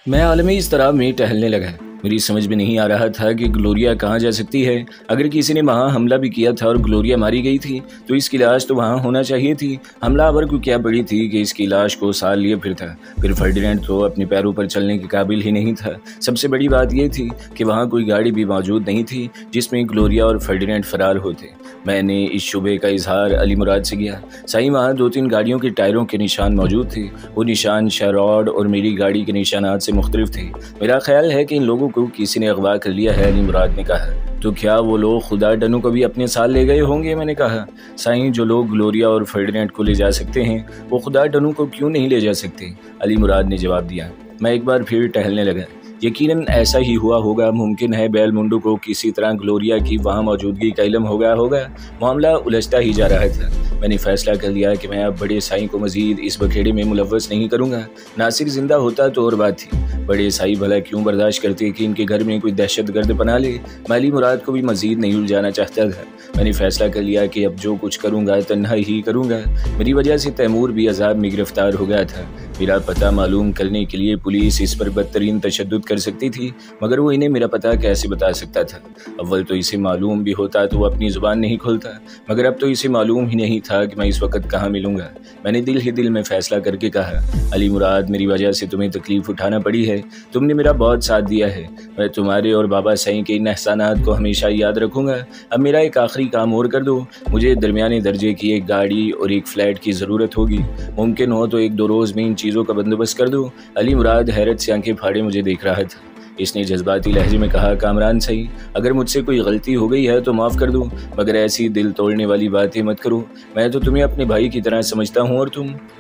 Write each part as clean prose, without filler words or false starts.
मैं आलमी इज़्तिराब में टहलने लगा। मेरी समझ में नहीं आ रहा था कि ग्लोरिया कहाँ जा सकती है। अगर किसी ने वहाँ हमला भी किया था और ग्लोरिया मारी गई थी तो इसकी लाश तो वहाँ होना चाहिए थी। हमलावर को क्या पड़ी थी कि इसकी लाश को साल लिए फिरता। फिर फर्डिनेंड तो अपने पैरों पर चलने के काबिल ही नहीं था। सबसे बड़ी बात यह थी कि वहाँ कोई गाड़ी भी मौजूद नहीं थी जिसमें ग्लोरिया और फर्डिनेंड फरार होते। मैंने इस शुबे का इजहार अली मुराद से किया। सही वहाँ 2-3 गाड़ियों के टायरों के निशान मौजूद थे। वो निशान शरॉड और मेरी गाड़ी के निशानात से मुख्तलिफ थे। मेरा ख्याल है कि इन लोगों को किसी ने अगवा कर लिया है, अली मुराद ने कहा। तो क्या वो लोग खुदा डनू को भी अपने साथ ले गए होंगे? मैंने कहा। साईं, जो लोग ग्लोरिया और फर्डिनेंड को ले जा सकते हैं वो खुदा डनू को क्यों नहीं ले जा सकते? अली मुराद ने जवाब दिया। मैं एक बार फिर टहलने लगा। यकीनन ऐसा ही हुआ होगा। मुमकिन है बेलमुंडो को किसी तरह ग्लोरिया की वहाँ मौजूदगी का इल्म हो गया होगा। मामला उलझता ही जा रहा था। मैंने फैसला कर लिया कि मैं अब बड़े साईं को मजीद इस बखेड़े में मुलव्वस नहीं करूँगा। नासिर जिंदा होता तो और बात थी। बड़े साईं भला क्यों बर्दाश्त करते कि इनके घर में कोई दहशत गर्द बना ले। मैं अली मुराद को भी मजीद नहीं उलझाना चाहता था। मैंने फैसला कर लिया कि अब जो कुछ करूँगा तन्हा ही करूँगा। मेरी वजह से तैमूर भी अजाब में गिरफ्तार हो गया था। मेरा पता मालूम करने के लिए पुलिस इस पर बदतरीन तशद्दुद कर सकती थी, मगर वो इन्हें मेरा पता कैसे बता सकता था? अव्वल तो इसे मालूम भी होता तो वो अपनी ज़ुबान नहीं खोलता, मगर अब तो इसे मालूम ही नहीं था कि मैं इस वक्त कहाँ मिलूँगा। मैंने दिल ही दिल में फैसला करके कहा, अली मुराद, मेरी वजह से तुम्हें तकलीफ़ उठाना पड़ी है। तुमने मेरा बहुत साथ दिया है। मैं तुम्हारे और बाबा साईं के इन एहसानात को हमेशा याद रखूँगा। अब मेरा एक आखिरी काम और कर दो। मुझे दरमियाने दर्जे की एक गाड़ी और एक फ़्लैट की ज़रूरत होगी। मुमकिन हो तो 1-2 रोज़ में इन चीज़ों का बंदोबस्त कर दो। अली मुराद हैरत से आंखें फाड़े मुझे देख रहा था। इसने जज्बाती लहजे में कहा, कामरान सही, अगर मुझसे कोई गलती हो गई है तो माफ़ कर दो, मगर ऐसी दिल तोड़ने वाली बातें मत करो। मैं तो तुम्हें अपने भाई की तरह समझता हूँ और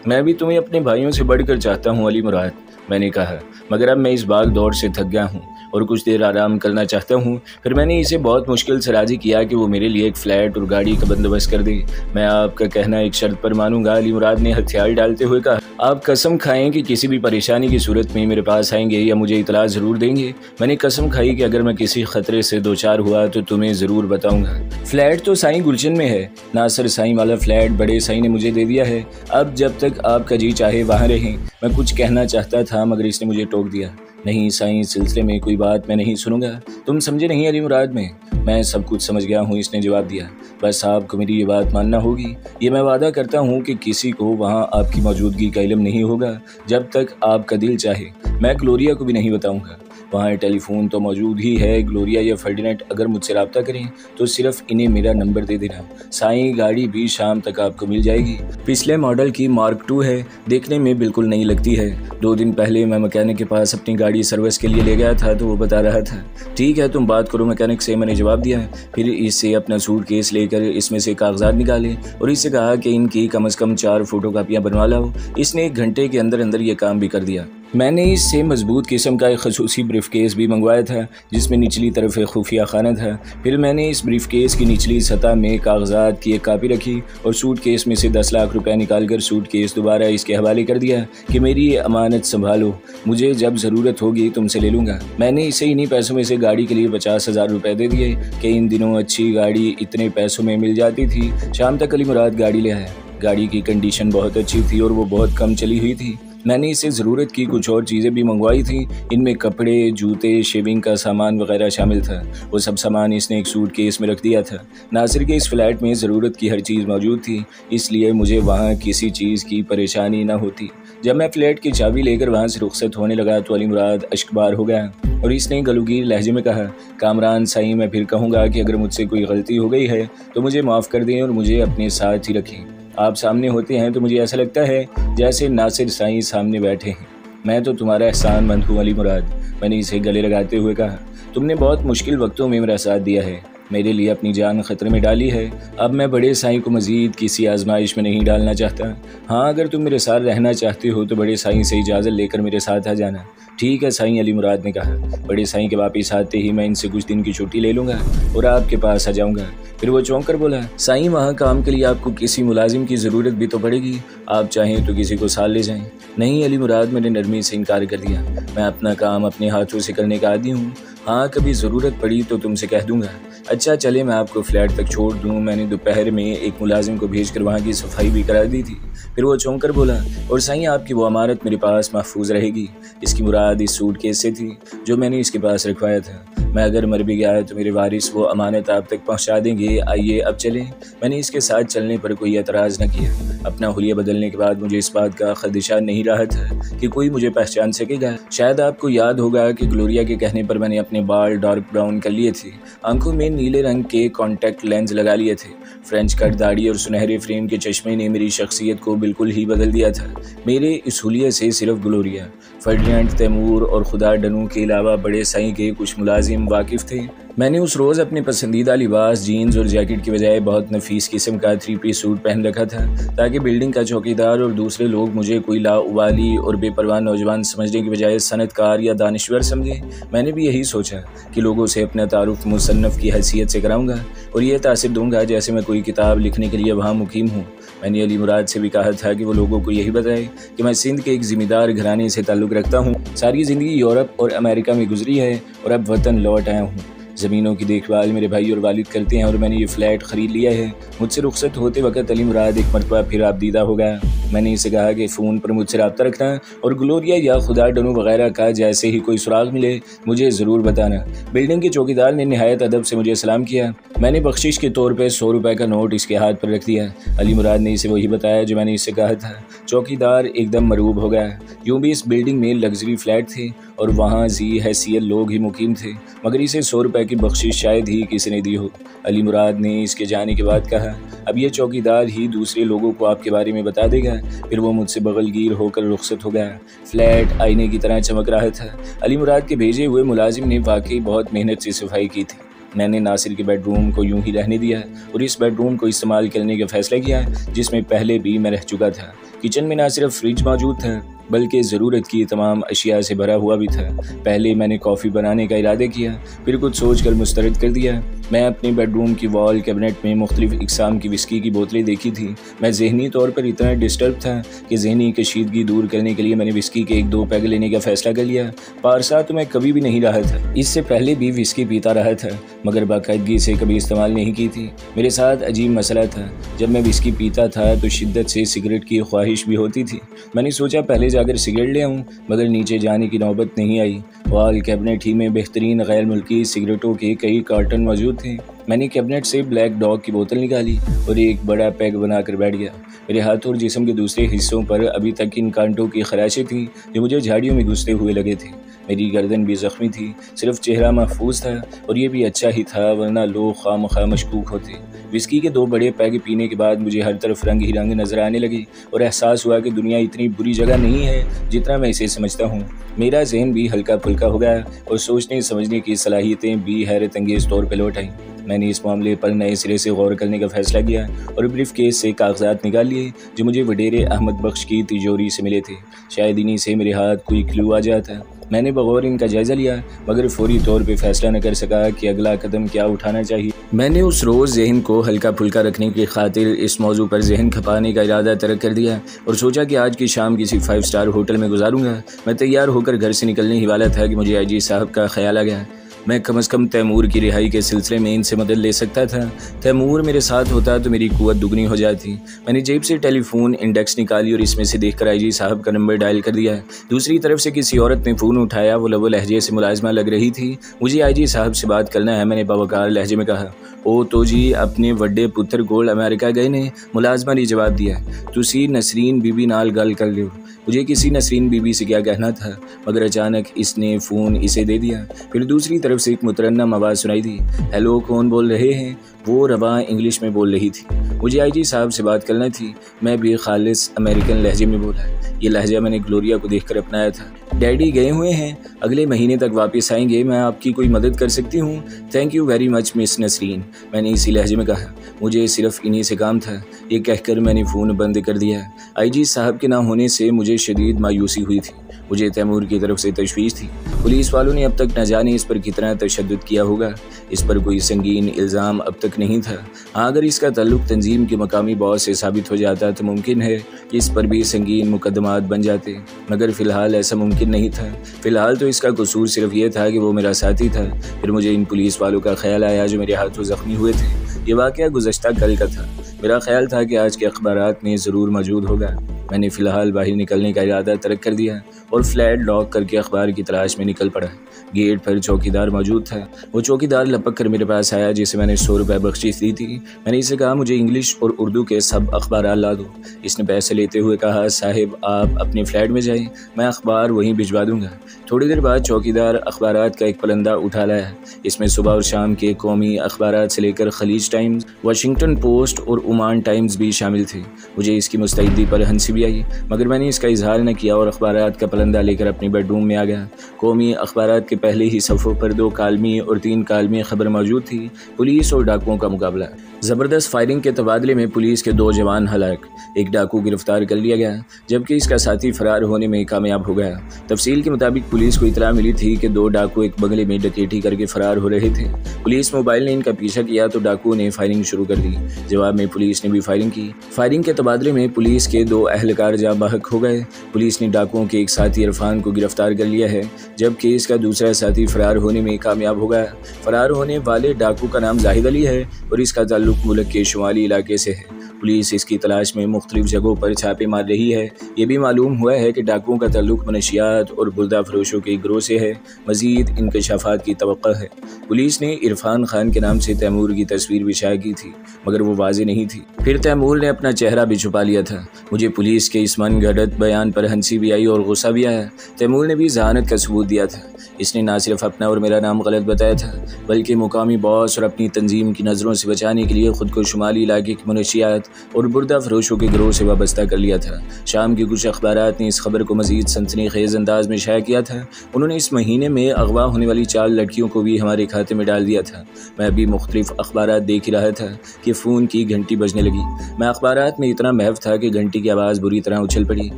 मैं भी तुम्हें अपने भाइयों से बढ़कर चाहता हूँ अली मुराद, मैंने कहा। मगर अब मैं इस भाग दौड़ से थक गया हूँ और कुछ देर आराम करना चाहता हूँ। फिर मैंने इसे बहुत मुश्किल से राज़ी किया कि वो मेरे लिए एक फ़्लैट और गाड़ी का बंदोबस्त कर दे। मैं आपका कहना एक शर्त पर मानूंगा, अली मुराद ने हथियार डालते हुए कहा। आप कसम खाएं कि किसी भी परेशानी की सूरत में मेरे पास आएंगे या मुझे इतला ज़रूर देंगे? मैंने कसम खाई कि अगर मैं किसी खतरे से दो चार हुआ तो तुम्हें ज़रूर बताऊंगा। फ्लैट तो साईं गुलशन में है। नासिर साईं वाला फ्लैट बड़े साईं ने मुझे दे दिया है। अब जब तक आपका जी चाहे वहाँ रहें। मैं कुछ कहना चाहता था मगर इसने मुझे टोक दिया। नहीं साईं, इस सिलसिले में कोई बात मैं नहीं सुनूंगा। तुम समझे नहीं अली मुराद? मैं सब कुछ समझ गया हूँ, इसने जवाब दिया। बस आपको मेरी ये बात मानना होगी। ये मैं वादा करता हूँ कि किसी को वहाँ आपकी मौजूदगी का इल्म नहीं होगा जब तक आपका दिल चाहे। मैं ग्लोरिया को भी नहीं बताऊँगा। वहाँ टेलीफोन तो मौजूद ही है। ग्लोरिया या फर्डिनेंड अगर मुझसे रब्ता करें तो सिर्फ इन्हें मेरा नंबर दे देना। साईं, गाड़ी भी शाम तक आपको मिल जाएगी। पिछले मॉडल की मार्क 2 है। देखने में बिल्कुल नई लगती है। 2 दिन पहले मैं मैकेनिक के पास अपनी गाड़ी सर्विस के लिए ले गया था तो वो बता रहा था। ठीक है, तुम बात करो मैकेनिक से, मैंने जवाब दिया। फिर इससे अपना सूटकेस लेकर इसमें से कागजात निकाले और इससे कहा कि इनकी कम से कम 4 फोटोकॉपियाँ बनवा लाओ। इसने 1 घंटे के अंदर अंदर ये काम भी कर दिया। मैंने इससे मजबूत किस्म का एक खसूसी ब्रीफकेस भी मंगवाया था जिसमें निचली तरफ एक खुफिया खाना था। फिर मैंने इस ब्रीफकेस की निचली सतह में कागजात की एक कापी रखी और सूटकेस में से 10 लाख रुपए निकालकर सूटकेस दोबारा इसके हवाले कर दिया कि मेरी ये अमानत संभालो, मुझे जब ज़रूरत होगी तुमसे ले लूँगा। मैंने इसे इन्हीं पैसों में से गाड़ी के लिए 50,000 रुपये दे दिए कि इन दिनों अच्छी गाड़ी इतने पैसों में मिल जाती थी। शाम तक अली मुराद गाड़ी ले आया। गाड़ी की कंडीशन बहुत अच्छी थी और वो बहुत कम चली हुई थी। मैंने इसे ज़रूरत की कुछ और चीज़ें भी मंगवाई थी। इनमें कपड़े, जूते, शेविंग का सामान वगैरह शामिल था। वो सब सामान इसने एक सूटकेस में रख दिया था। नासिर के इस फ्लैट में ज़रूरत की हर चीज़ मौजूद थी, इसलिए मुझे वहाँ किसी चीज़ की परेशानी न होती। जब मैं फ्लैट की चाबी लेकर वहाँ से रुखसत होने लगा तो अली मुराद अश्कबार हो गया और इसने गलूगीर लहजे में कहा, कामरान साईं, मैं फिर कहूँगा कि अगर मुझसे कोई गलती हो गई है तो मुझे माफ़ कर दें और मुझे अपने साथ ही रखें। आप सामने होते हैं तो मुझे ऐसा लगता है जैसे नासिर साईं सामने बैठे हैं। मैं तो तुम्हारा एहसानमंद हूँ अली मुराद, मैंने इसे गले लगाते हुए कहा। तुमने बहुत मुश्किल वक्तों में मेरा साथ दिया है, मेरे लिए अपनी जान खतरे में डाली है। अब मैं बड़े साईं को मजीद किसी आजमाइश में नहीं डालना चाहता। हाँ, अगर तुम मेरे साथ रहना चाहते हो तो बड़े साईं से इजाज़त लेकर मेरे साथ आ जाना। ठीक है साईं, अली मुराद ने कहा। बड़े साईं के वापिस आते ही मैं इनसे कुछ दिन की छुट्टी ले लूँगा और आपके पास आ जाऊँगा। फिर वो चौंक कर बोला, साईं, वहाँ काम के लिए आपको किसी मुलाजिम की ज़रूरत भी तो पड़ेगी। आप चाहें तो किसी को साथ ले जाएं। नहीं अली मुराद, मैंने नरमी से इनकार कर दिया। मैं अपना काम अपने हाथों से करने का आदी हूँ। हाँ, कभी ज़रूरत पड़ी तो तुमसे कह दूंगा। अच्छा चले मैं आपको फ्लैट तक छोड़ दूँ। मैंने दोपहर में एक मुलाजिम को भेजकर वहाँ की सफाई भी करा दी थी। फिर वो चौंक कर बोला, और साईं आपकी वो अमानत मेरे पास महफूज रहेगी। इसकी मुराद इस सूटकेस से थी जो मैंने इसके पास रखवाया था। मैं अगर मर भी गया तो मेरे वारिस वो अमानत आप तक पहुंचा देंगे। आइए अब चलें। मैंने इसके साथ चलने पर कोई एतराज़ न किया। अपना हुलिया बदलने के बाद मुझे इस बात का खदशा नहीं रहा था कि कोई मुझे पहचान सकेगा। शायद आपको याद होगा कि ग्लोरिया के कहने पर मैंने अपने बाल डार्क ब्राउन कर लिए थे, आंखों में नीले रंग के कॉन्टैक्ट लेंस लगा लिए थे। फ्रेंच कट दाढ़ी और सुनहरे फ्रेम के चश्मे ने मेरी शख्सियत को बिल्कुल ही बदल दिया था। मेरे इस हुलिये से सिर्फ ग्लोरिया, फर्डिनेंड, तैमूर और खुदा डनू के अलावा बड़े साईं के कुछ मुलाजिम वाकिफ़ थे। मैंने उस रोज़ अपने पसंदीदा लिबास जीन्स और जैकेट की बजाय बहुत नफीस किस्म का 3 पीस सूट पहन रखा था, ताकि बिल्डिंग का चौकीदार और दूसरे लोग मुझे कोई लाउबाली और बेपरवाह नौजवान समझने की बजाय सनतकार या दानिश्वर समझे। मैंने भी यही सोचा कि लोगों से अपना तारुफ मुसन्नफ़ की हैसियत से कराऊंगा और ये तासिर दूंगा जैसे मैं कोई किताब लिखने के लिए वहाँ मुकीम हूँ। मैंने अली मुराद से भी कहा था कि वो लोगों को यही बताए कि मैं सिंध के एक ज़िम्मेदार घराने से ताल्लुक़ रखता हूँ। सारी ज़िंदगी यूरोप और अमेरिका में गुजरी है और अब वतन लौट आया हूँ। ज़मीनों की देखभाल मेरे भाई और वालिद करते हैं और मैंने ये फ़्लैट ख़रीद लिया है। मुझसे रुखसत होते वक्त अली मुराद एक मरतबा फिर आपदीदा हो गया। मैंने इसे कहा कि फ़ोन पर मुझसे रब्ता रखना और ग्लोरिया या खुदा डनू वगैरह का जैसे ही कोई सुराग मिले मुझे ज़रूर बताना। बिल्डिंग के चौकीदार ने नहायत अदब से मुझे सलाम किया। मैंने बख्शिश के तौर पर 100 रुपये का नोट इसके हाथ पर रख दिया। अली मुराद ने इसे वही बताया जो मैंने इससे कहा था। चौकीदार एकदम मरूब हो गया। यूँ भी इस बिल्डिंग में लग्जरी फ्लैट थे और वहाँ जी हैसियत लोग ही मुकीम थे, मगर इसे 100 रुपये की बख्शिश शायद ही किसी ने दी हो। अली मुराद ने इसके जाने के बाद कहा, अब ये चौकीदार ही दूसरे लोगों को आपके बारे में बता देगा। फिर वो मुझसे बगलगीर होकर रुखसत हो गया। फ्लैट आईने की तरह चमक रहा था। अली मुराद के भेजे हुए मुलाजिम ने वाकई बहुत मेहनत से सफाई की थी। मैंने नासिर के बेडरूम को यूं ही रहने दिया और इस बेडरूम को इस्तेमाल करने का फ़ैसला किया जिसमें पहले भी मैं रह चुका था। किचन में ना सिर्फ फ्रिज मौजूद था बल्कि ज़रूरत की तमाम अशिया से भरा हुआ भी था। पहले मैंने कॉफ़ी बनाने का इरादा किया, फिर कुछ सोच कर मुस्तरद कर दिया। मैं अपने बेडरूम की वॉल कैबिनेट में मुख्तलिफ इकसाम की विस्की की बोतलें देखी थी। मैं ज़हनी तौर पर इतना डिस्टर्ब था कि ज़हनी कशीदगी दूर करने के लिए मैंने विस्की के 1-2 पैग लेने का फ़ैसला कर लिया। पारसा तो मैं कभी भी नहीं रहा था, इससे पहले भी विस्की पीता रहा था मगर बाकायदगी से कभी इस्तेमाल नहीं की थी। मेरे साथ अजीब मसला था, जब मैं विस्की पीता था तो शिद्दत से सिगरेट की ख्वाहिश भी होती थी। मैंने सोचा पहले जाकर सिगरेट ले आऊँ, मगर नीचे जाने की नौबत नहीं आई। वॉल कैबिनेट ही में बेहतरीन गैर मुल्की सिगरेटों के कई कार्टन मौजूद थे। मैंने कैबिनेट से ब्लैक डॉग की बोतल निकाली और एक बड़ा पैग बनाकर बैठ गया। मेरे हाथों और जिस्म के दूसरे हिस्सों पर अभी तक इन कांटों की खराशें थीं जो मुझे झाड़ियों में घुसते हुए लगे थे। मेरी गर्दन भी ज़ख्मी थी, सिर्फ चेहरा महफूज था और ये भी अच्छा ही था, वरना लोग खामखा मशकूक होते। विस्की के 2 बड़े पैग पीने के बाद मुझे हर तरफ रंग ही रंग नजर आने लगे और एहसास हुआ कि दुनिया इतनी बुरी जगह नहीं है जितना मैं इसे समझता हूँ। मेरा जहन भी हल्का फुल्का हो गया और सोचने समझने की सलाहियतें भी हैरत अंगेज़ तौर पर लौट आईं। मैंने इस मामले पर नए सिरे से गौर करने का फ़ैसला किया और ब्रीफ केस से कागजात निकाल लिए जो मुझे वडेरे अहमद बख्श की तिजोरी से मिले थे। शायद इन्हीं से मेरे हाथ कोई क्लू आ जाता। मैंने बगौर इनका जायज़ा लिया मगर फौरी तौर पे फैसला न कर सका कि अगला कदम क्या उठाना चाहिए। मैंने उस रोज़ जहन को हल्का फुल्का रखने की खातिर इस मौजू पर जहन खपाने का इरादा तरक कर दिया और सोचा कि आज की शाम किसी 5 स्टार होटल में गुजारूंगा। मैं तैयार होकर घर से निकलने ही वाला था कि मुझे आईजी साहब का ख्याल आ गया। मैं कम से कम तैमूर की रिहाई के सिलसिले में इनसे मदद ले सकता था। तैमूर मेरे साथ होता तो मेरी कुव्वत दुगनी हो जाती। मैंने जेब से टेलीफोन इंडेक्स निकाली और इसमें से देखकर आईजी साहब का नंबर डायल कर दिया। दूसरी तरफ से किसी औरत ने फ़ोन उठाया। वो लबो लहजे से मुलाजमा लग रही थी। मुझे आईजी साहब से बात करना है, मैंने बावकार लहजे में कहा। ओ तो जी अपने वड्डे पुत्र कोल अमेरिका गए ने। मुलाजमा ने जवाब दिया, तुसी नसरीन बीबी नाल गल कर लो। मुझे किसी नसरीन बीबी से क्या कहना था मगर अचानक इसने फ़ोन इसे दे दिया। फिर दूसरी तरफ से एक मुतरन्नम आवाज़ सुनाई दी। हेलो, कौन बोल रहे हैं? वो रवा इंग्लिश में बोल रही थी। मुझे आईजी साहब से बात करना थी। मैं भी खालिस अमेरिकन लहजे में बोला। ये लहजा मैंने ग्लोरिया को देखकर अपनाया था। डैडी गए हुए हैं, अगले महीने तक वापस आएंगे। मैं आपकी कोई मदद कर सकती हूँ? Thank you very much miss Nasreen, मैंने इसी लहजे में कहा। मुझे सिर्फ इन्हीं से काम था। ये कहकर मैंने फ़ोन बंद कर दिया। आईजी साहब के ना होने से मुझे शदीद मायूसी हुई थी। मुझे तैमूर की तरफ से तशवीश थी। पुलिस वालों ने अब तक न जाने इस पर कितना तशद्दुद किया होगा। इस पर कोई संगीन इल्ज़ाम अब तक नहीं था। हाँ, अगर इसका ताल्लुक तंजीम के मकामी बॉस से साबित हो जाता तो मुमकिन है कि इस पर भी संगीन मुकदमात बन जाते, मगर फ़िलहाल ऐसा मुमकिन नहीं था। फ़िलहाल तो इसका कसूर सिर्फ ये था कि वो मेरा साथी था। फिर मुझे इन पुलिस वालों का ख्याल आया जो मेरे हाथों ज़ख्मी हुए थे। ये वाक़या गुज़श्ता कल का था। मेरा ख्याल था कि आज के अखबारात में ज़रूर मौजूद होगा। मैंने फ़िलहाल बाहर निकलने का इरादा तर्क कर दिया और फ्लैट लॉक करके अखबार की तलाश में निकल पड़ा। गेट पर चौकीदार मौजूद था। वो चौकीदार लपक कर मेरे पास आया, जिसे मैंने 100 रुपये बख्शीश दी थी। मैंने इसे कहा मुझे इंग्लिश और उर्दू के सब अखबार ला दो। इसने पैसे लेते हुए कहा, साहिब आप अपने फ्लैट में जाएं, मैं अखबार वहीं भिजवा दूंगा। थोड़ी देर बाद चौकीदार अखबारात का एक पलंदा उठा लाया। इसमें सुबह और शाम के कौमी अखबारात से लेकर खलीज टाइम्स, वाशिंगटन पोस्ट और ओमान टाइम्स भी शामिल थे। मुझे इसकी मुस्तैदी पर हंसी भी आई, मगर मैंने इसका इजहार न किया और अखबारात का पलंदा लेकर अपने बेडरूम में आ गया। कौमी अखबारात के पहले ही सफ़ों पर 2 कालमी और 3 कालमी खबर मौजूद थी। पुलिस और डाकुओं का मुकाबला। ज़बरदस्त फायरिंग के तबादले में पुलिस के 2 जवान हलाक। एक डाकू गिरफ्तार कर लिया गया, जबकि इसका साथी फरार होने में कामयाब हो गया। तफसील के मुताबिक पुलिस को इतला मिली थी कि 2 डाकू एक बंगले में डकैती करके फरार हो रहे थे। पुलिस मोबाइल ने इनका पीछा किया तो डाकुओं ने फायरिंग शुरू कर दी। जवाब में पुलिस ने भी फायरिंग की। फायरिंग के तबादले में पुलिस के 2 अहलकार जाँ बहक हो गए। पुलिस ने डाकुओं के एक साथी इरफान को गिरफ्तार कर लिया है, जबकि इसका दूसरा साथी फरार होने में कामयाब हो गया। फरार होने वाले डाकू का नाम जाहिद अली है और इसका ताल्लुक मुल्क के शुमाली इलाके से है। पुलिस इसकी तलाश में मुख्तलिफ जगहों पर छापे मार रही है। ये भी मालूम हुआ है कि डाकुओं का ताल्लुक मनशियात और बुर्दा फरोशों के गिरोह से है। मज़ीद इंकशाफात की तवक्को है। पुलिस ने इरफान खान के नाम से तैमूर की तस्वीर भी शाया की थी, मगर वो वाज़े नहीं थी। फिर तैमूर ने अपना चेहरा भी छुपा लिया था। मुझे पुलिस के इस मनगढ़ंत बयान पर हंसी भी आई और गुस्सा भी आया। तैमूर ने भी जहानत का सबूत दिया था। इसने ना सिर्फ अपना और मेरा नाम गलत बताया था, बल्कि मुकामी बॉस और अपनी तंजीम की नज़रों से बचाने के लिए खुद को शुमाली इलाके की मनशियात और बुर्दा फरोशों के गिरोह से वाबस्ता कर लिया था। शाम के कुछ अखबारात ने इस खबर को मज़ीद सनसनीखेज़ अंदाज में शाया किया था। उन्होंने इस महीने में अगवा होने वाली 4 लड़कियों को भी हमारे खाते में डाल दिया था। मैं अभी मुख्तलिफ अखबारात देख ही रहा था कि फ़ोन की घंटी बजने लगी। मैं अखबारात में इतना महव था कि घंटी की आवाज़ बुरी तरह उछल पड़ी।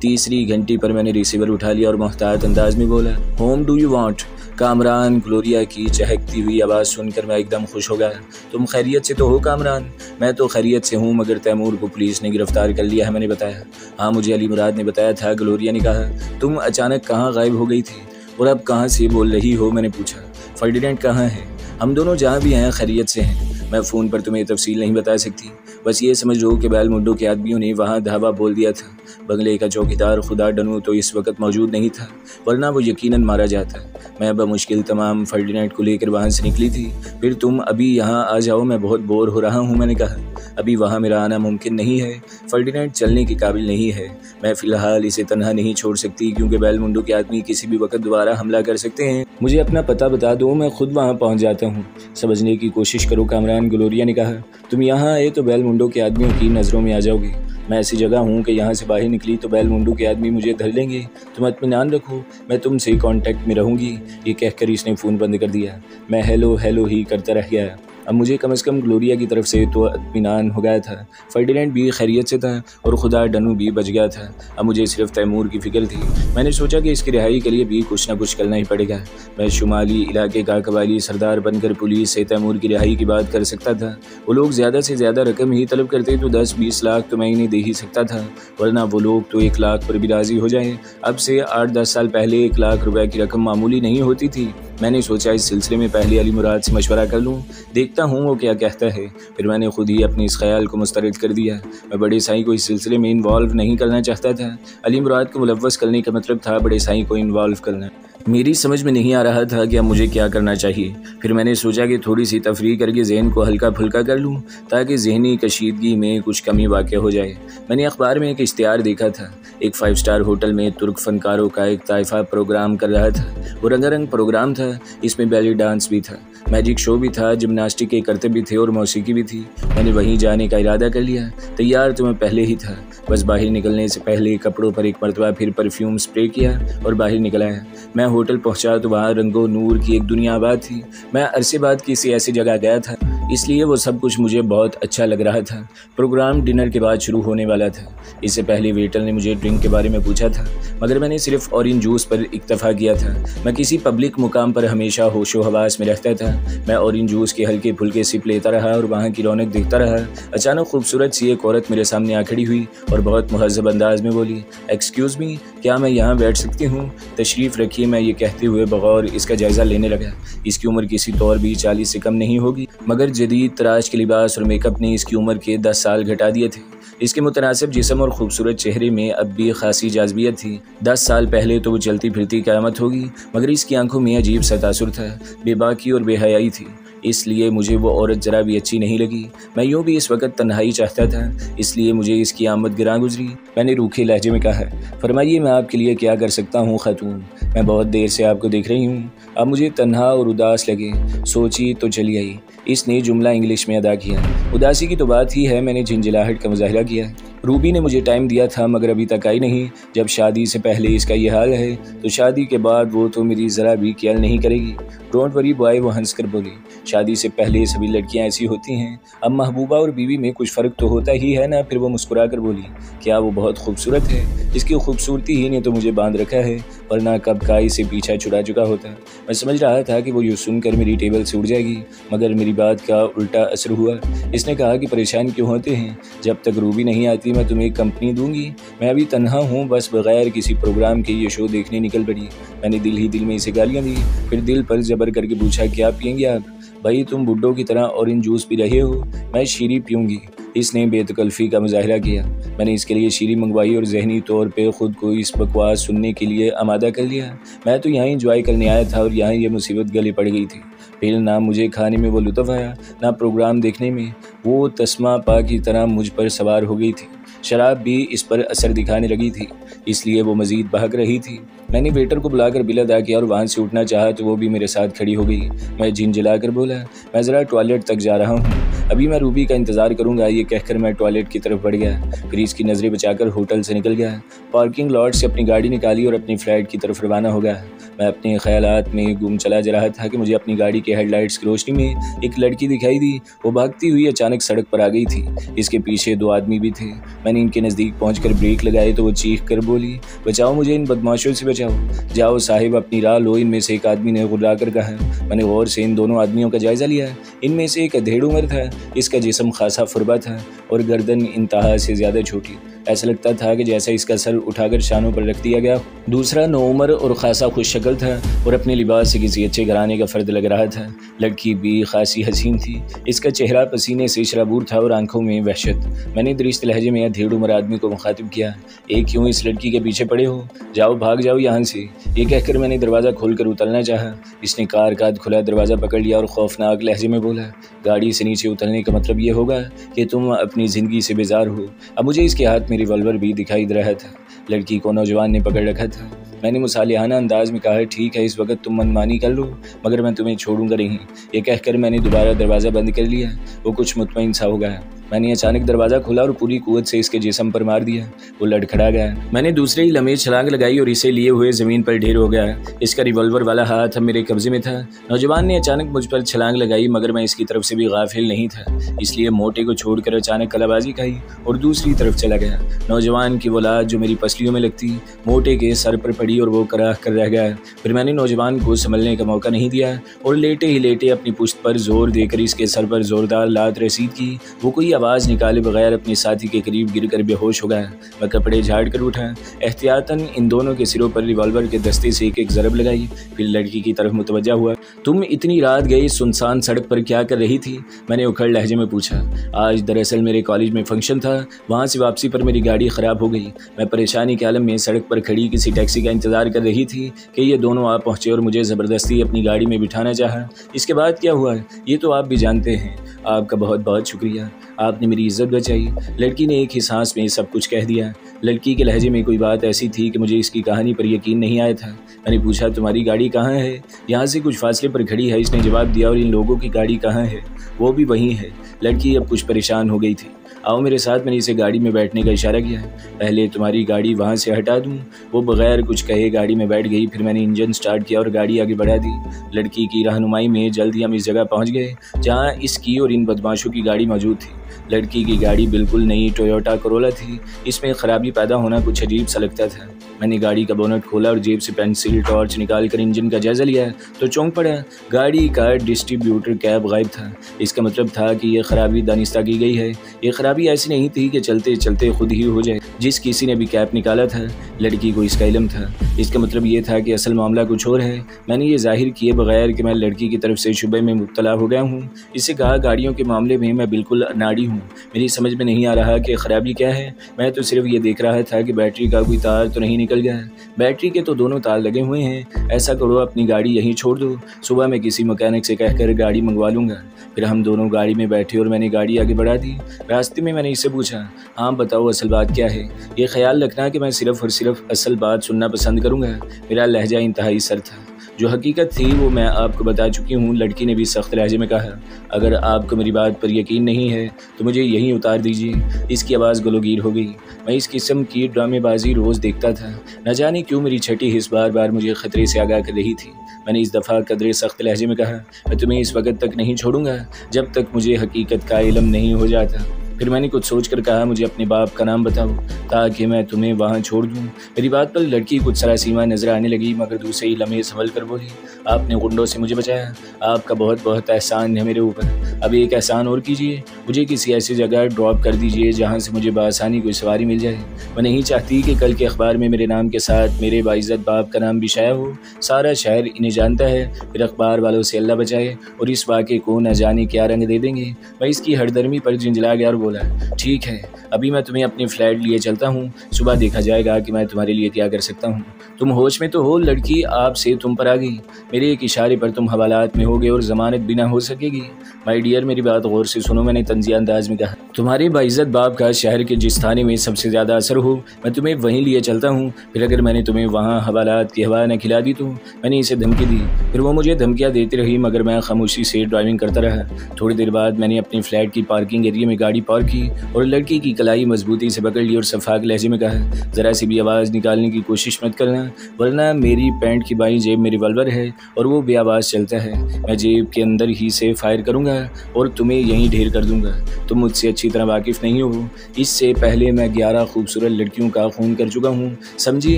तीसरी घंटी पर मैंने रिसीवर उठा लिया और मोहतात अंदाज में बोला, home do you want? Kamran. Gloria की चहकती हुई आवाज़ सुनकर मैं एकदम खुश हो गया। तुम खैरियत से तो हो कामरान? मैं तो खैरियत से हूँ, मगर तैमूर को पुलिस ने गिरफ्तार कर लिया है, मैंने बताया। हाँ, मुझे अली मुराद ने बताया था। ग्लोरिया ने कहा, तुम अचानक कहाँ गायब हो गई थी और अब कहाँ से बोल रही हो? मैंने पूछा। फर्डिनेंड कहाँ है? हम दोनों जहाँ भी हैं खैरियत से हैं। मैं फ़ोन पर तुम्हें तफसील नहीं बता सकती, बस ये समझ लो कि बैलमुंडो के आदमियों ने वहाँ धावा बोल दिया था। बंगले का चौकीदार खुदा डनू तो इस वक्त मौजूद नहीं था, वरना वो यकीनन मारा जाता। मैं बमुश्किल तमाम फर्डिनेंड को लेकर वहाँ से निकली थी। फिर तुम अभी यहाँ आ जाओ, मैं बहुत बोर हो रहा हूँ, मैंने कहा। अभी वहाँ मेरा आना मुमकिन नहीं है। फर्डिनेंड चलने के काबिल नहीं है। मैं फ़िलहाल इसे तन्हा नहीं छोड़ सकती, क्योंकि बैलमुंडो के आदमी किसी भी वक्त दोबारा हमला कर सकते हैं। मुझे अपना पता बता दो, मैं खुद वहाँ पहुँच जाता हूँ। समझने की कोशिश करो कामरान। ग्लोरिया ने कहा, तुम यहाँ आए तो बैलमुंडो के आदमियों की नज़रों में आ जाओगे। मैं ऐसी जगह हूँ कि यहाँ से बाहर निकली तो बैलमुंडो के आदमी मुझे धर लेंगे। तुम इत्मीनान रखो, मैं तुमसे कांटेक्ट में रहूँगी। ये कहकर इसने फ़ोन बंद कर दिया। मैं हेलो हेलो ही करता रह गया। अब मुझे कम से कम ग्लोरिया की तरफ से तो इत्मीनान हो गया था। फर्डिनेंड भी खैरियत से था और खुदा डनू भी बच गया था। अब मुझे सिर्फ तैमूर की फ़िक्र थी। मैंने सोचा कि इसकी रिहाई के लिए भी कुछ ना कुछ करना ही पड़ेगा। मैं शुमाली इलाके का कबायली सरदार बनकर पुलिस से तैमूर की रिहाई की बात कर सकता था। वो लोग ज़्यादा से ज़्यादा रकम ही तलब करते तो 10-20 लाख तो मैं इन्हें दे ही सकता था, वरना वो लोग तो 1 लाख पर भी राज़ी हो जाएँ। अब से 8-10 साल पहले 1 लाख रुपये की रकम मामूली नहीं होती थी। मैंने सोचा इस सिलसिले में पहले अली मुराद से मशवरा कर लूँ, देखता हूँ वो क्या कहता है। फिर मैंने खुद ही अपने इस ख्याल को मुस्तरद कर दिया। मैं बड़े साईं को इस सिलसिले में इन्वॉल्व नहीं करना चाहता था। अली मुराद को मुलव्वस करने का मतलब था बड़े साईं को इन्वॉल्व करना। मेरी समझ में नहीं आ रहा था कि अब मुझे क्या करना चाहिए। फिर मैंने सोचा कि थोड़ी सी तफरीह करके जहन को हल्का फुल्का कर लूँ, ताकि जहनी कशीदगी में कुछ कमी वाक़ हो जाए। मैंने अखबार में एक इश्तिहार देखा था। एक 5 स्टार होटल में तुर्क फ़नकारों का एक ताइफा प्रोग्राम कर रहा था। वो रंगारंग प्रोग्राम था। इसमें बैली डांस भी था, मैजिक शो भी था, जिम्नास्टिक के करते भी थे और मौसीकी भी थी। मैंने वहीं जाने का इरादा कर लिया। तैयार तो मैं पहले ही था, बस बाहर निकलने से पहले कपड़ों पर एक मरतबा फिर परफ्यूम स्प्रे किया और बाहर निकल आया। मैं होटल पहुंचा तो वहाँ रंगो नूर की एक दुनिया आबाद थी। मैं अरसे बाद किसी ऐसी जगह गया था। इसलिए वो सब कुछ मुझे बहुत अच्छा लग रहा था। प्रोग्राम डिनर के बाद शुरू होने वाला था। इससे पहले वेटर ने मुझे ड्रिंक के बारे में पूछा था, मगर मैंने सिर्फ ऑरेंज जूस पर इक्तफा किया था। मैं किसी पब्लिक मुकाम पर हमेशा होशो हवास में रहता था। मैं ऑरेंज जूस के हल्के फुल्के सिप लेता रहा और वहाँ की रौनक देखता रहा। अचानक खूबसूरत सी एक औरत मेरे सामने आ खड़ी हुई और बहुत मुहज़्ज़ब अंदाज में बोली, एक्सक्यूज़ मी, क्या मैं यहाँ बैठ सकती हूँ? तशरीफ़ रखिए, मैं ये कहते हुए बगौर इसका जायज़ा लेने लगा। इसकी उम्र किसी तौर भी 40 से कम नहीं होगी, मगर जदीद तराश के लिबास और मेकअप ने इसकी उम्र के 10 साल घटा दिए थे। इसके मुतनासिब जिस्म और खूबसूरत चेहरे में अब भी खासी जाज़बियत थी। 10 साल पहले तो वो चलती फिरती क़यामत होगी, मगर इसकी आंखों में अजीब सा तासुर था, बेबाकी और बेहयाई थी। इसलिए मुझे वो औरत ज़रा भी अच्छी नहीं लगी। मैं यूँ भी इस वक्त तन्हाई चाहता था, इसलिए मुझे इसकी आमद गिरां गुजरी। मैंने रूखे लहजे में कहा, फरमाइए, मैं आपके लिए क्या कर सकता हूँ खातून? मैं बहुत देर से आपको देख रही हूँ। अब मुझे तन्हा और उदास लगे, सोची तो चली आई। इसने जुमला इंग्लिश में अदा किया। उदासी की तो बात ही है, मैंने झिंझलाहट का मुजाहिरा किया। रूबी ने मुझे टाइम दिया था, मगर अभी तक आई नहीं। जब शादी से पहले इसका ये हाल है, तो शादी के बाद वो तो मेरी ज़रा भी ख्याल नहीं करेगी। डोंट वरी बॉय, वो हंस कर बोली, शादी से पहले सभी लड़कियां ऐसी होती हैं। अब महबूबा और बीवी में कुछ फ़र्क तो होता ही है ना। फिर वो मुस्कुरा कर बोली, क्या वो बहुत खूबसूरत है? इसकी खूबसूरती ही ने तो मुझे बांध रखा है, वरना कब का इसे पीछा छुड़ा चुका होता। मैं समझ रहा था कि वो यूँ सुनकर मेरी टेबल से उड़ जाएगी, मगर मेरी बात का उल्टा असर हुआ। इसने कहा कि परेशान क्यों होते हैं? जब तक रूबी नहीं आती मैं तुम्हें एक कंपनी दूंगी। मैं अभी तन्हा हूँ, बस बगैर किसी प्रोग्राम के ये शो देखने निकल पड़ी। मैंने दिल ही दिल में इसे गालियाँ दी, फिर दिल पर जबर करके पूछा, क्या पियेंगे आप? भाई, तुम बुड्ढों की तरह ऑरेंज जूस पी रहे हो, मैं शीरी पीऊँगी। इसने बेतकल्फ़ी का मुजाहिरा किया। मैंने इसके लिए शीरी मंगवाई और जहनी तौर पे ख़ुद को इस बकवास सुनने के लिए आमादा कर लिया। मैं तो यहाँ इंजॉय करने आया था और यहाँ ये मुसीबत गले पड़ गई थी। फिर ना मुझे खाने में वो लुत्फ़ आया, ना प्रोग्राम देखने में। वो तस्मा पा की तरह मुझ पर सवार हो गई थी। शराब भी इस पर असर दिखाने लगी थी, इसलिए वो मज़ीद बहक रही थी। मैंने वेटर को बुलाकर बिल अदा किया और वहाँ से उठना चाहा तो वो भी मेरे साथ खड़ी हो गई। मैं झिंझला कर बोला, मैं ज़रा टॉयलेट तक जा रहा हूँ, अभी मैं रूबी का इंतज़ार करूँगा। ये कहकर मैं टॉयलेट की तरफ बढ़ गया, फिर इसकी नज़रें बचाकर होटल से निकल गया। पार्किंग लॉट से अपनी गाड़ी निकाली और अपनी फ्लैट की तरफ रवाना हो गया। मैं अपने ख्यालात में गुम चला जा रहा था कि मुझे अपनी गाड़ी के हेडलाइट्स की रोशनी में एक लड़की दिखाई दी। वो भागती हुई अचानक सड़क पर आ गई थी। इसके पीछे 2 आदमी भी थे। मैंने इनके नज़दीक पहुंचकर ब्रेक लगाए तो वो चीख कर बोली, बचाओ मुझे, इन बदमाशों से बचाओ। जाओ साहिब, अपनी राह लो, इनमें से एक आदमी ने गुर्रा कर कहा। मैंने गौर से इन दोनों आदमियों का जायज़ा लिया। इनमें से एक अधेड़ उम्र था, इसका जिस्म खासा फुरबा था और गर्दन इंतहा से ज़्यादा छोटी। ऐसा लगता था कि जैसा इसका सर उठाकर शानों पर रख दिया गया। दूसरा नौउम्र और खासा खुश शक्ल था और अपने लिबास से किसी अच्छे घराने का फ़र्द लग रहा था। लड़की भी खासी हसीन थी। इसका चेहरा पसीने से शराबूर था और आंखों में वहशत। मैंने दरिश्त लहजे में अधेड़ उम्र आदमी को मुखातिब किया, एक क्यों इस लड़की के पीछे पड़े हो? जाओ, भाग जाओ यहाँ से। ये कहकर मैंने दरवाज़ा खोलकर उतरना चाहा। इसने कार का खुला दरवाज़ा पकड़ लिया और खौफनाक लहजे में बोला, गाड़ी से नीचे उतरने का मतलब ये होगा कि तुम अपनी ज़िंदगी से बेजार हो। अब मुझे इसके हाथ में रिवॉल्वर भी दिखाई दे रहा था। लड़की को नौजवान ने पकड़ रखा था। मैंने मुसालिहाना अंदाज में कहा, ठीक है, इस वक्त तुम मनमानी कर लो, मगर मैं तुम्हें छोड़ूंगा नहीं। ये कहकर मैंने दोबारा दरवाज़ा बंद कर लिया। वो कुछ मुतमईन सा हो गया। मैंने अचानक दरवाज़ा खोला और पूरी कुव्वत से इसके जिस्म पर मार दिया। वो लड़खड़ा गया। मैंने दूसरे ही लम्हे छलांग लगाई और इसे लिए हुए ज़मीन पर ढेर हो गया। इसका रिवॉल्वर वाला हाथ अब मेरे कब्जे में था। नौजवान ने अचानक मुझ पर छलांग लगाई, मगर मैं इसकी तरफ से भी गाफिल नहीं था, इसलिए मोटे को छोड़कर अचानक कलाबाजी खाई और दूसरी तरफ चला गया। नौजवान की वो लात जो मेरी पसलियों में लगती मोटे के सर पर पड़ी और वो कराह कर रह गया। फिर मैंने नौजवान को संभलने का मौका नहीं दिया और लेटे ही लेटे अपनी पुश्त पर जोर देकर इसके सर पर जोरदार लात रसीद की। वो कोई आवाज़ निकाले बगैर अपने साथी के करीब गिरकर बेहोश हो गया। मैं कपड़े झाड़ कर उठा, एहतियातन इन दोनों के सिरों पर रिवॉल्वर के दस्ते से एक ज़रब लगाई, फिर लड़की की तरफ मुतवज्जा हुआ। तुम इतनी रात गई सुनसान सड़क पर क्या कर रही थी? मैंने उखड़ लहजे में पूछा। आज दरअसल मेरे कॉलेज में फंक्शन था, वहाँ से वापसी पर मेरी गाड़ी ख़राब हो गई। मैं परेशानी के आलम में सड़क पर खड़ी किसी टैक्सी का इंतज़ार कर रही थी कि ये दोनों आ पहुँचे और मुझे ज़बरदस्ती अपनी गाड़ी में बिठाना चाहा। इसके बाद क्या हुआ ये तो आप भी जानते हैं। आपका बहुत बहुत शुक्रिया, आपने मेरी इज्जत बचाई। लड़की ने एक ही सांस में सब कुछ कह दिया। लड़की के लहजे में कोई बात ऐसी थी कि मुझे इसकी कहानी पर यकीन नहीं आया था। मैंने पूछा, तुम्हारी गाड़ी कहाँ है? यहाँ से कुछ फासले पर खड़ी है, इसने जवाब दिया। और इन लोगों की गाड़ी कहाँ है? वो भी वहीं है। लड़की अब कुछ परेशान हो गई थी। आओ मेरे साथ। मैंने इसे गाड़ी में बैठने का इशारा किया। पहले तुम्हारी गाड़ी वहाँ से हटा दूँ। वो बगैर कुछ कहे गाड़ी में बैठ गई। फिर मैंने इंजन स्टार्ट किया और गाड़ी आगे बढ़ा दी। लड़की की रहनुमाई में जल्द ही हम इस जगह पहुँच गए जहाँ इसकी और इन बदमाशों की गाड़ी मौजूद थी। लड़की की गाड़ी बिल्कुल नई टोयोटा करोला थी। इसमें खराबी पैदा होना कुछ अजीब सा लगता था। मैंने गाड़ी का बोनट खोला और जेब से पेंसिल टॉर्च निकाल कर इंजन का जायजा लिया तो चौंक पड़ा। गाड़ी का डिस्ट्रीब्यूटर कैप गायब था। इसका मतलब था कि यह खराबी दानिस्ता की गई है। ये खराबी ऐसी नहीं थी कि चलते चलते खुद ही हो जाए। जिस किसी ने भी कैप निकाला था लड़की को इसका इल्म था। इसका मतलब ये था कि असल मामला कुछ और है। मैंने ये जाहिर किए बगैर कि मैं लड़की की तरफ से शुबे में मुब्तला हो गया हूँ। इससे कहा गाड़ियों के मामले में मैं बिल्कुल अनाड़ी हूँ। मेरी समझ में नहीं आ रहा कि खराबी क्या है। मैं तो सिर्फ ये देख रहा था कि बैटरी का कोई तार तो नहीं निकल गया। बैटरी के तो दोनों तार लगे हुए हैं। ऐसा करो अपनी गाड़ी यहीं छोड़ दो। सुबह मैं किसी मैकेनिक से कहकर गाड़ी मंगवा लूँगा। फिर हम दोनों गाड़ी में बैठे और मैंने गाड़ी आगे बढ़ा दी। रास्ते में मैंने इससे पूछा, हाँ बताओ असल बात क्या है। ये ख्याल रखना कि मैं सिर्फ और सिर्फ असल बात सुनना पसंद करूँगा। मेरा लहजा इंतहाई सर था। जो हकीकत थी वो मैं आपको बता चुकी हूँ। लड़की ने भी सख्त लहजे में कहा, अगर आपको मेरी बात पर यकीन नहीं है तो मुझे यहीं उतार दीजिए। इसकी आवाज़ गलोगीर हो गई। मैं इस किस्म की ड्रामेबाजी रोज़ देखता था। न जाने क्यों मेरी छठी हिस्स बार बार मुझे ख़तरे से आगाह कर रही थी। मैंने इस दफ़ा कदरे सख्त लहजे में कहा, मैं तुम्हें इस वक्त तक नहीं छोड़ूंगा जब तक मुझे हकीकत का इल्म नहीं हो जाता। फिर मैंने कुछ सोच कर कहा, मुझे अपने बाप का नाम बताओ ताकि मैं तुम्हें वहाँ छोड़ दूँ। मेरी बात पर लड़की कुछ सरासीमा नजर आने लगी मगर दूसरे ही लम्हे संभल कर बोली, आपने गुंडों से मुझे बचाया। आपका बहुत बहुत एहसान है मेरे ऊपर। अब एक एहसान और कीजिए, मुझे किसी ऐसी जगह ड्रॉप कर दीजिए जहाँ से मुझे बआसानी कोई सवारी मिल जाए। मैं नहीं चाहती कि कल के अखबार में मेरे नाम के साथ मेरे बाइज़्ज़त बाप का नाम भी शाया हो। सारा शहर इन्हें जानता है। फिर अखबार वालों से अल्लाह बचाए और इस वाक़े को न जाने क्या रंग दे देंगे। मैं इसकी हरदर्मी पर झिंझला गया और बोला, ठीक है अभी मैं तुम्हें अपनी फ्लैट लिए चलता हूँ। सुबह देखा जाएगा कि मैं तुम्हारे लिए क्या कर सकता हूँ। तुम होश में तो हो। लड़की आपसे तुम पर आ गई। मेरे एक इशारे पर तुम हवालात में होगे और ज़मानत भी ना हो सकेगी। माय डियर मेरी बात गौर से सुनो। मैंने तंज़िया अंदाज में कहा, तुम्हारे बाइज़्ज़त बाप का शहर के जिस थाने में सबसे ज़्यादा असर हो मैं तुम्हें वहीं लिए चलता हूँ। फिर अगर मैंने तुम्हें वहाँ हवालात की हवा न खिला दी तो। मैंने इसे धमकी दी। फिर वो मुझे धमकियाँ देती रही मगर मैं खामोशी से ड्राइविंग करता रहा। थोड़ी देर बाद मैंने अपनी फ्लैट की पार्किंग एरिया में गाड़ी पार्क की और लड़की की कलाई मजबूती से पकड़ ली और सफाक लहजे में कहा, ज़रा सी भी आवाज़ निकालने की कोशिश मत करना वरना मेरी पैंट की बाईं जेब में रिवॉल्वर है और वो बेआवाज़ चलता है। मैं जेब के अंदर ही से फायर करूँगा और तुम्हें यहीं ढेर कर दूँगा। तुम मुझसे अच्छी तरह वाकिफ़ नहीं हो। इससे पहले मैं 11 खूबसूरत लड़कियों का खून कर चुका हूँ। समझी,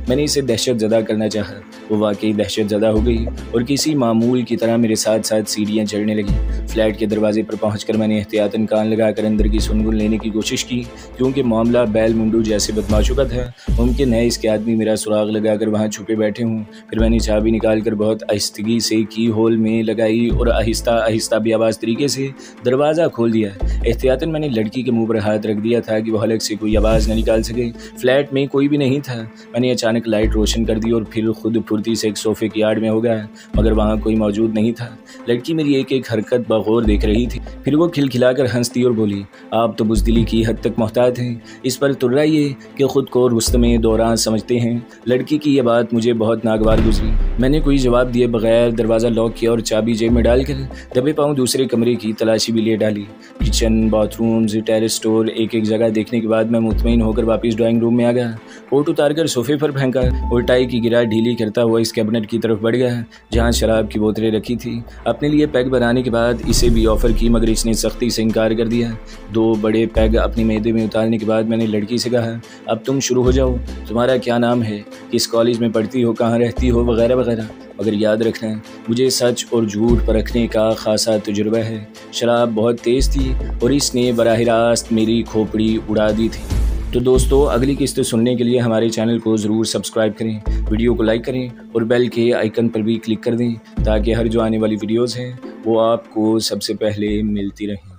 मैंने इसे दहशत ज़दा करना चाहा। वो वाकई दहशत ज़दा हो गई और किसी मामूल की तरह मेरे साथ साथ सीढ़ियाँ चढ़ने लगी। फ्लैट के दरवाजे पर पहुँचकर मैंने एहतियातन कान लगाकर अंदर की सुनगुन लेने की कोशिश की क्योंकि मामला बैल मुंडू जैसे बदमाशों का था। मुमकिन है इसके आदमी मेरा सुराग लगाकर वहाँ छुपे बैठे हों। फिर मैंने चाबी निकाल कर बहुत आहिस्तगी से की होल में लगाई और आहिस्ता आहिस्ता बेआवाज़ तरीके से दरवाज़ा खोल दिया। एहतियातन मैंने लड़की के मुंह पर हाथ रख दिया था कि वह हलक से कोई आवाज़ न निकाल सके। फ्लैट में कोई भी नहीं था। मैंने अचानक लाइट रोशन कर दी और फिर खुद फुर्ती से एक सोफ़े की आड़ में हो गया मगर वहाँ कोई मौजूद नहीं था। लड़की मेरी एक एक हरकत बगौर देख रही थी। फिर वो खिलखिलाकर हंसती और बोली, आप तो बुज़दिली की हद तक मोहताज हैं। इस पर तुर्राइए कि खुद को रुस्तमे दौरान समझते हैं। लड़की की यह बात मुझे बहुत नागवार गुजरी। मैंने कोई जवाब दिए बगैर दरवाज़ा लॉक किया और चाबी जेब में डालकर दबे पाँव दूसरे कमरे की तलाशी भी ले डाली। किचन, बाथरूम्स, टेरेस स्टोर एक एक जगह देखने के बाद मैं मुतमईन होकर वापस ड्राइंग रूम में आ गया। कोट उतार कर सोफे पर फेंका और टाई की गिरा ढीली करता हुआ इस कैबिनेट की तरफ बढ़ गया जहाँ शराब की बोतलें रखी थी। अपने लिए पैग बनाने के बाद इसे भी ऑफ़र की मगर इसने सख्ती से इनकार कर दिया। 2 बड़े पैग अपने मैदे में उतारने के बाद मैंने लड़की से कहा, अब तुम शुरू हो जाओ। तुम्हारा क्या नाम है, किस कॉलेज में पढ़ती हो, कहाँ रहती हो, वगैरह वगैरह। मगर याद रखना मुझे सच और झूठ परखने का खासा तजुर्बा है। शराब बहुत तेज़ थी और इसने बराह रास्त मेरी खोपड़ी उड़ा दी थी। तो दोस्तों अगली किस्त सुनने के लिए हमारे चैनल को ज़रूर सब्सक्राइब करें, वीडियो को लाइक करें और बेल के आइकन पर भी क्लिक कर दें ताकि हर जो आने वाली वीडियोज़ हैं वो आपको सबसे पहले मिलती रहें।